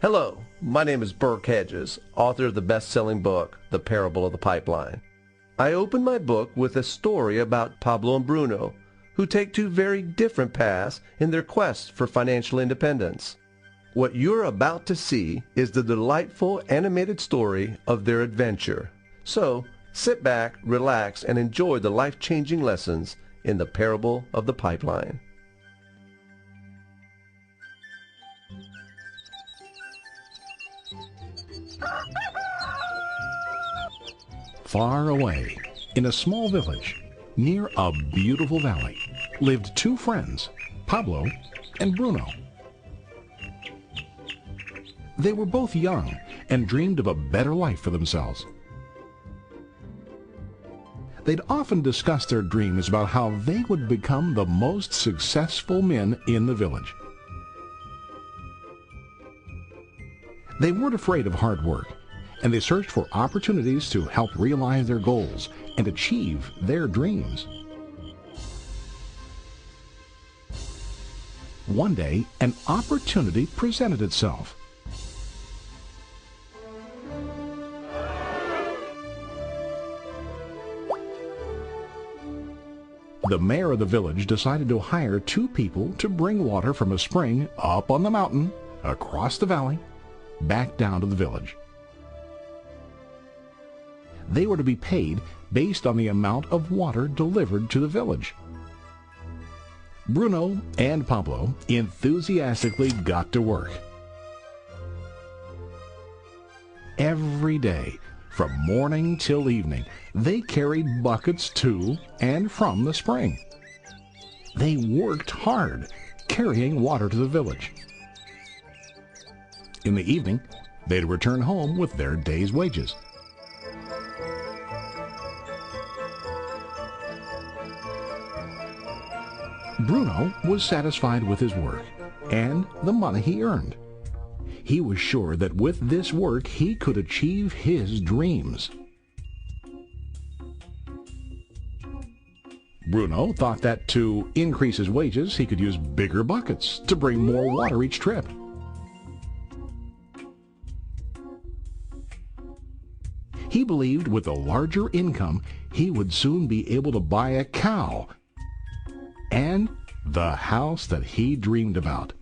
Hello, my name is Burke Hedges, author of the best-selling book, The Parable of the Pipeline. I open my book with a story about Pablo and Bruno, who take two very different paths in their quest for financial independence. What you're about to see is the delightful animated story of their adventure. So, sit back, relax, and enjoy the life-changing lessons in The Parable of the Pipeline. Far away, in a small village, near a beautiful valley, lived two friends, Pablo and Bruno. They were both young and dreamed of a better life for themselves. They'd often discuss their dreams about how they would become the most successful men in the village. They weren't afraid of hard work, and they searched for opportunities to help realize their goals and achieve their dreams. One day, an opportunity presented itself. The mayor of the village decided to hire two people to bring water from a spring up on the mountain, across the valley, back down to the village. They were to be paid based on the amount of water delivered to the village. Bruno and Pablo enthusiastically got to work. Every day, from morning till evening, they carried buckets to and from the spring. They worked hard, carrying water to the village. In the evening, they'd return home with their day's wages. Bruno was satisfied with his work and the money he earned. He was sure that with this work he could achieve his dreams. Bruno thought that to increase his wages he could use bigger buckets to bring more water each trip. He believed with a larger income he would soon be able to buy a cow and the house that he dreamed about.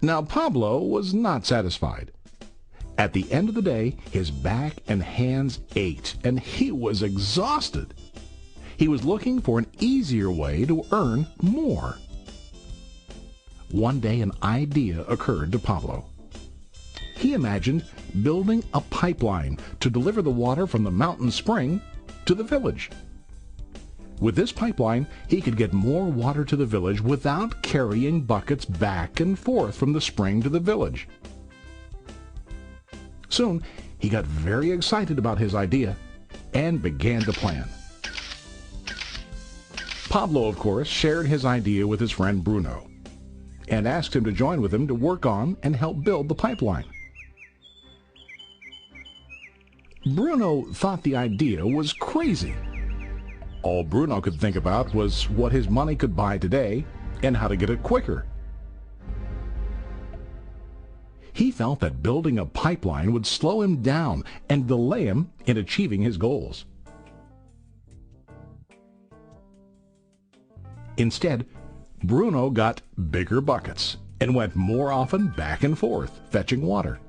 Now Pablo was not satisfied. At the end of the day, his back and hands ached, and he was exhausted. He was looking for an easier way to earn more. One day an idea occurred to Pablo. He imagined building a pipeline to deliver the water from the mountain spring to the village. With this pipeline, he could get more water to the village without carrying buckets back and forth from the spring to the village. Soon, he got very excited about his idea and began to plan. Pablo, of course, shared his idea with his friend Bruno and asked him to join with him to work on and help build the pipeline. Bruno thought the idea was crazy. All Bruno could think about was what his money could buy today and how to get it quicker. He felt that building a pipeline would slow him down and delay him in achieving his goals. Instead, Bruno got bigger buckets and went more often back and forth fetching water.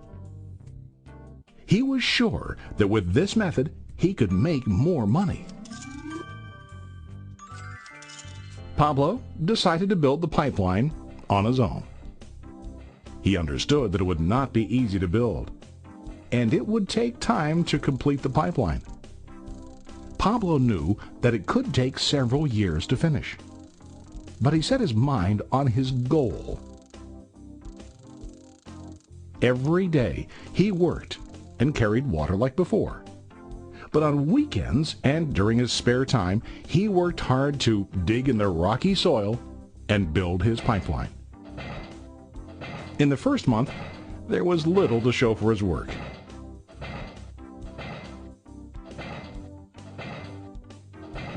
He was sure that with this method he could make more money. Pablo decided to build the pipeline on his own. He understood that it would not be easy to build, and it would take time to complete the pipeline. Pablo knew that it could take several years to finish, but he set his mind on his goal. Every day he worked and carried water like before. But on weekends and during his spare time, he worked hard to dig in the rocky soil and build his pipeline. In the first month, there was little to show for his work.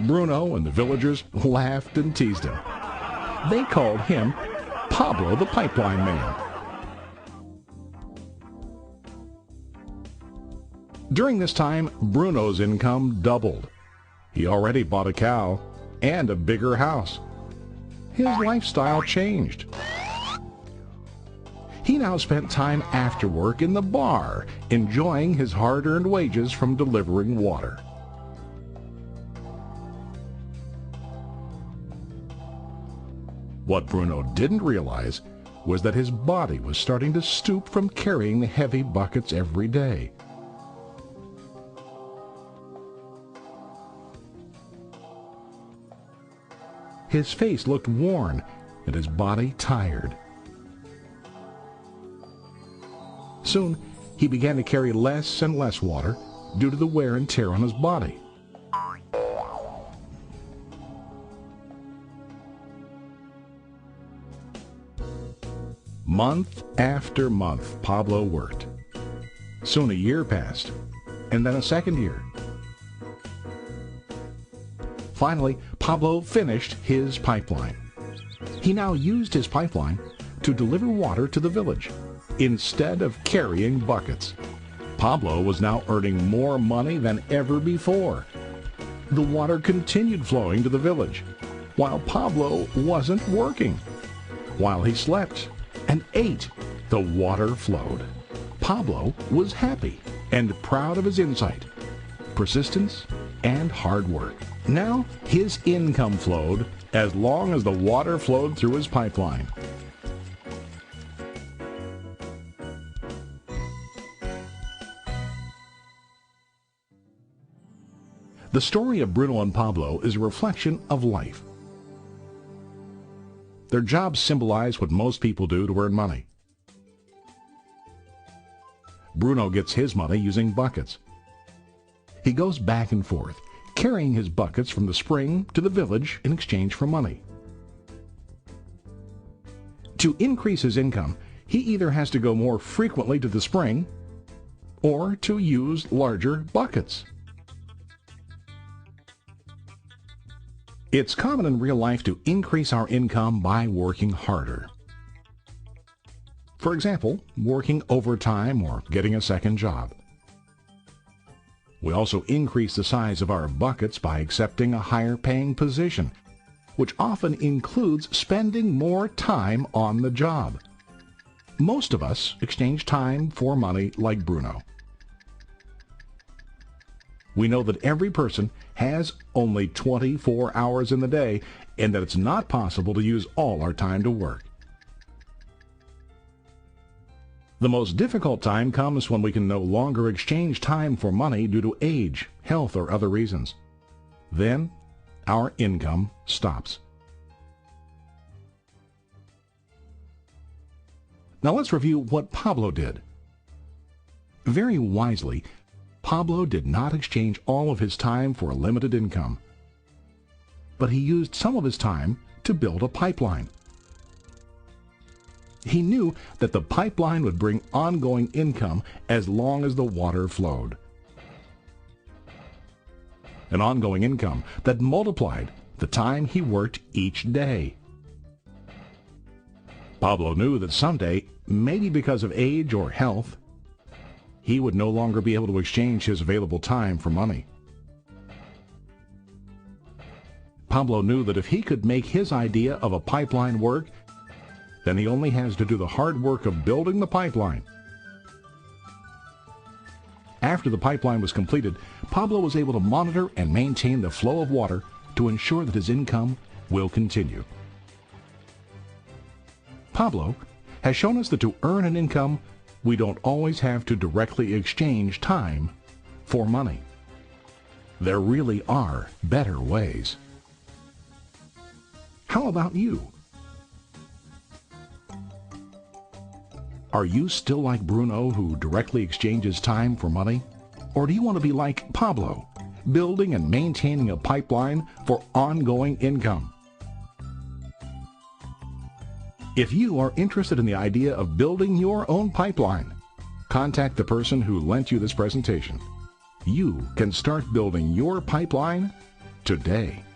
Bruno and the villagers laughed and teased him. They called him Pablo the Pipeline Man. During this time, Bruno's income doubled. He already bought a cow and a bigger house. His lifestyle changed. He now spent time after work in the bar, enjoying his hard-earned wages from delivering water. What Bruno didn't realize was that his body was starting to stoop from carrying the heavy buckets every day. His face looked worn and his body tired. Soon, he began to carry less and less water due to the wear and tear on his body. Month after month, Pablo worked. Soon a year passed, and then a second year. Finally, Pablo finished his pipeline. He now used his pipeline to deliver water to the village instead of carrying buckets. Pablo was now earning more money than ever before. The water continued flowing to the village, while Pablo wasn't working. While he slept and ate, the water flowed. Pablo was happy and proud of his insight, persistence, and hard work. Now his income flowed as long as the water flowed through his pipeline. The story of Bruno and Pablo is a reflection of life. Their jobs symbolize what most people do to earn money. Bruno gets his money using buckets. He goes back and forth, carrying his buckets from the spring to the village in exchange for money. To increase his income, he either has to go more frequently to the spring or to use larger buckets. It's common in real life to increase our income by working harder. For example, working overtime or getting a second job. We also increase the size of our buckets by accepting a higher paying position, which often includes spending more time on the job. Most of us exchange time for money like Bruno. We know that every person has only 24 hours in the day and that it's not possible to use all our time to work. The most difficult time comes when we can no longer exchange time for money due to age, health, or other reasons. Then, our income stops. Now let's review what Pablo did. Very wisely, Pablo did not exchange all of his time for a limited income, but he used some of his time to build a pipeline. He knew that the pipeline would bring ongoing income as long as the water flowed. An ongoing income that multiplied the time he worked each day. Pablo knew that someday, maybe because of age or health, he would no longer be able to exchange his available time for money. Pablo knew that if he could make his idea of a pipeline work, then he only has to do the hard work of building the pipeline. After the pipeline was completed, Pablo was able to monitor and maintain the flow of water to ensure that his income will continue. Pablo has shown us that to earn an income, we don't always have to directly exchange time for money. There really are better ways. How about you? Are you still like Bruno, who directly exchanges time for money? Or do you want to be like Pablo, building and maintaining a pipeline for ongoing income? If you are interested in the idea of building your own pipeline, contact the person who lent you this presentation. You can start building your pipeline today. today.